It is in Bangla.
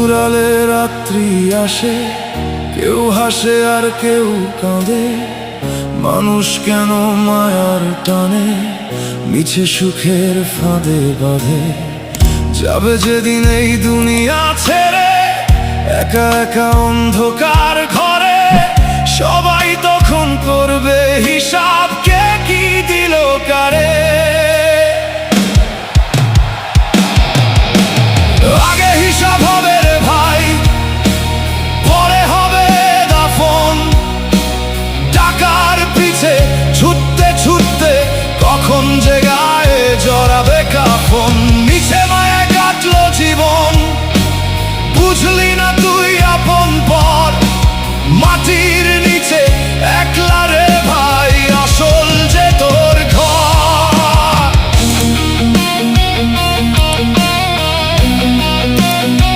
ফুরালে রাত্রি আসে, কেউ হাসে আর কেউ কাঁদে। মানুষ কেন মায়ার টানে মিছে সুখের ফাঁদে বাঁধে? যাবে যেদিন এই দুনিয়া ছেড়ে, একা একা অন্ধকার